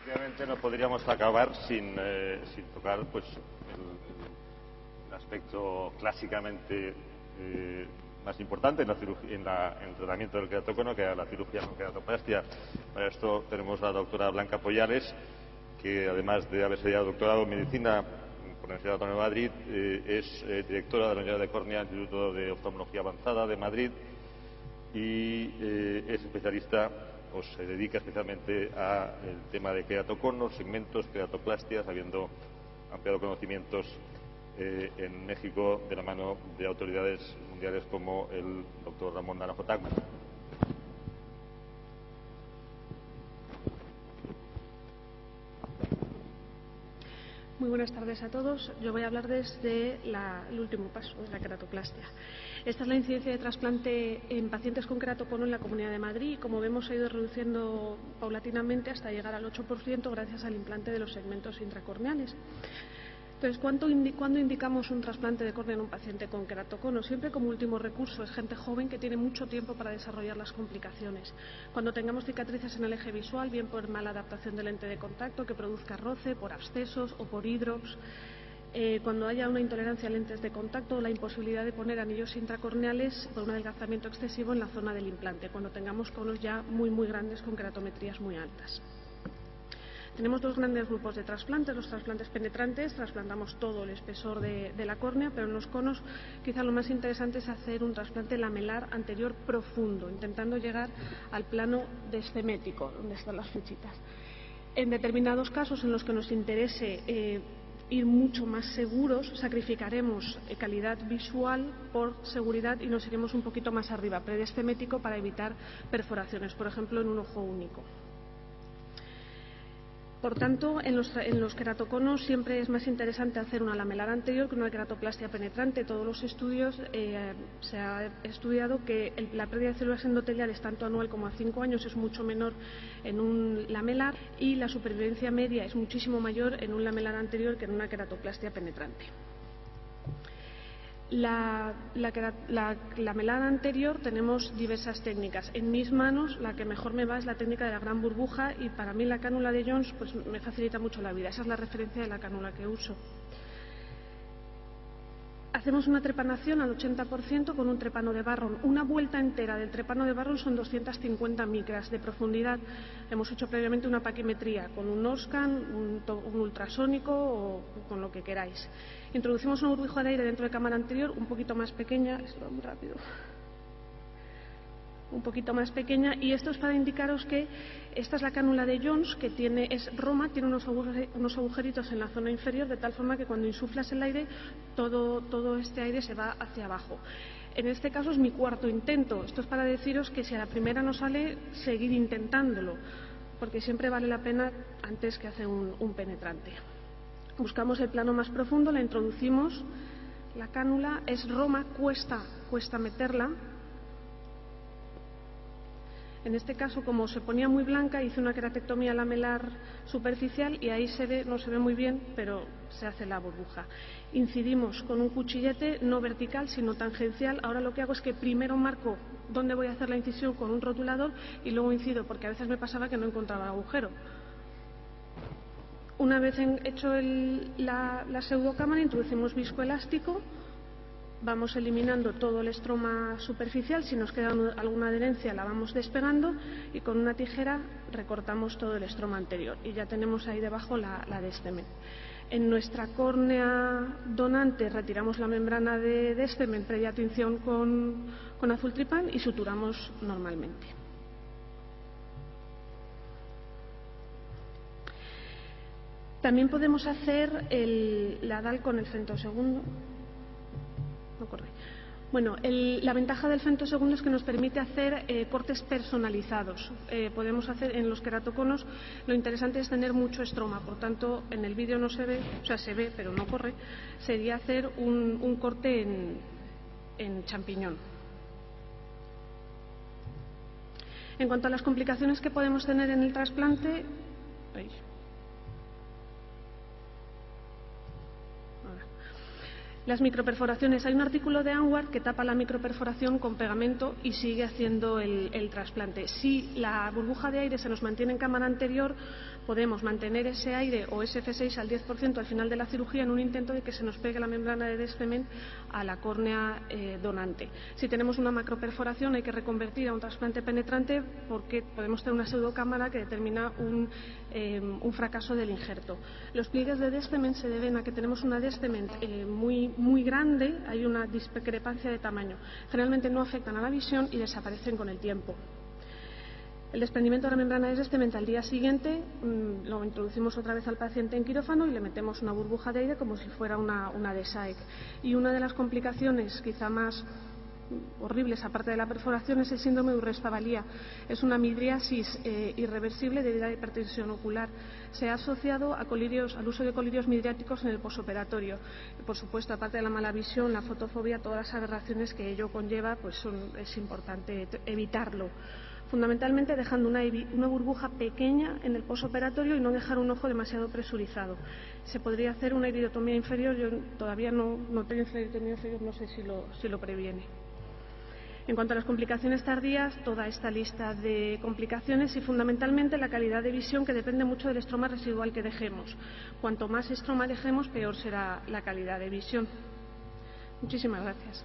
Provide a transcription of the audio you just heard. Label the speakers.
Speaker 1: Efectivamente, no podríamos acabar sin tocar pues el aspecto clásicamente más importante en el tratamiento del queratócono, que es la cirugía con queratoplastia. Para esto tenemos a la doctora Blanca Pollares, que además de haberse ya doctorado en medicina por la Universidad Autónoma de Madrid, es directora de la Unidad de Córnea del Instituto de Oftalmología Avanzada de Madrid y es especialista, o se dedica especialmente al tema de queratoconos, segmentos, queratoplastias, habiendo ampliado conocimientos en México de la mano de autoridades mundiales como el doctor Ramón Naranjo Tacman.
Speaker 2: Muy buenas tardes a todos. Yo voy a hablar desde el último paso, de la queratoplastia. Esta es la incidencia de trasplante en pacientes con queratocono en la Comunidad de Madrid y, como vemos, ha ido reduciendo paulatinamente hasta llegar al 8% gracias al implante de los segmentos intracorneales. Entonces, ¿cuándo indicamos un trasplante de córnea en un paciente con queratocono? Siempre como último recurso. Es gente joven que tiene mucho tiempo para desarrollar las complicaciones. Cuando tengamos cicatrices en el eje visual, bien por mala adaptación del lente de contacto que produzca roce, por abscesos o por hidrops. Cuando haya una intolerancia a lentes de contacto o la imposibilidad de poner anillos intracorneales por un adelgazamiento excesivo en la zona del implante. Cuando tengamos conos ya muy grandes con queratometrías muy altas. Tenemos dos grandes grupos de trasplantes. Los trasplantes penetrantes, trasplantamos todo el espesor de la córnea, pero en los conos quizá lo más interesante es hacer un trasplante lamelar anterior profundo, intentando llegar al plano descemético, donde están las flechitas. En determinados casos en los que nos interese ir mucho más seguros, sacrificaremos calidad visual por seguridad y nos iremos un poquito más arriba, predescemético, para evitar perforaciones, por ejemplo en un ojo único. Por tanto, en los queratoconos siempre es más interesante hacer una lamelar anterior que una queratoplastia penetrante. Todos los estudios se ha estudiado que la pérdida de células endoteliales, tanto anual como a 5 años, es mucho menor en un lamelar y la supervivencia media es muchísimo mayor en un lamelar anterior que en una queratoplastia penetrante. La lamelar anterior tenemos diversas técnicas. En mis manos la que mejor me va es la técnica de la gran burbuja y para mí la cánula de Jones pues me facilita mucho la vida. Esa es la referencia de la cánula que uso. Hacemos una trepanación al 80% con un trepano de Barron. Una vuelta entera del trepano de Barron son 250 micras de profundidad. Hemos hecho previamente una paquimetría con un Norscan, un ultrasónico o con lo que queráis. Introducimos una burbuja de aire dentro de cámara anterior, un poquito más pequeña, esto va muy rápido, un poquito más pequeña, y esto es para indicaros que esta es la cánula de Jones, que es Roma, tiene unos agujeritos en la zona inferior, de tal forma que cuando insuflas el aire, todo este aire se va hacia abajo. En este caso es mi cuarto intento. Esto es para deciros que si a la primera no sale, seguir intentándolo, porque siempre vale la pena antes que hacer un penetrante. Buscamos el plano más profundo, la introducimos, la cánula es Roma, cuesta meterla. En este caso, como se ponía muy blanca, hice una queratectomía lamelar superficial y ahí se ve, no se ve muy bien, pero se hace la burbuja. Incidimos con un cuchillete, no vertical, sino tangencial. Ahora lo que hago es que primero marco dónde voy a hacer la incisión con un rotulador y luego incido, porque a veces me pasaba que no encontraba el agujero. Una vez hecho la pseudocámara, introducimos viscoelástico. Vamos eliminando todo el estroma superficial. Si nos queda alguna adherencia la vamos despegando y con una tijera recortamos todo el estroma anterior y ya tenemos ahí debajo la descemen. En nuestra córnea donante retiramos la membrana de descemen previa tinción con azul tripán y suturamos normalmente. También podemos hacer la DAL con el femtosegundo. No corre. Bueno, la ventaja del femtosegundo es que nos permite hacer cortes personalizados. Podemos hacer en los queratoconos, lo interesante es tener mucho estroma, por tanto en el vídeo no se ve, o sea se ve pero no corre, sería hacer un corte en champiñón. En cuanto a las complicaciones que podemos tener en el trasplante, las microperforaciones. Hay un artículo de Anwar que tapa la microperforación con pegamento y sigue haciendo el trasplante. Si la burbuja de aire se nos mantiene en cámara anterior, podemos mantener ese aire o ese F6 al 10% al final de la cirugía en un intento de que se nos pegue la membrana de Descemen a la córnea donante. Si tenemos una macroperforación hay que reconvertir a un trasplante penetrante porque podemos tener una pseudocámara que determina un fracaso del injerto. Los pliegues de Descemen se deben a que tenemos una Descemen muy grande, hay una discrepancia de tamaño. Generalmente no afectan a la visión y desaparecen con el tiempo. El desprendimiento de la membrana de Descemen al día siguiente lo introducimos otra vez al paciente en quirófano y le metemos una burbuja de aire como si fuera una DESAEC. Y una de las complicaciones quizá más horribles, aparte de la perforación, es el síndrome de Urresta-Valía. Es una midriasis irreversible debido a la hipertensión ocular. Se ha asociado a al uso de colirios midriáticos en el posoperatorio. Por supuesto, aparte de la mala visión, la fotofobia, todas las aberraciones que ello conlleva, pues es importante evitarlo. Fundamentalmente dejando una burbuja pequeña en el posoperatorio y no dejar un ojo demasiado presurizado. Se podría hacer una iridotomía inferior, yo todavía no tengo iridotomía inferior, no sé si lo previene. En cuanto a las complicaciones tardías, toda esta lista de complicaciones y fundamentalmente la calidad de visión, que depende mucho del estroma residual que dejemos. Cuanto más estroma dejemos, peor será la calidad de visión. Muchísimas gracias.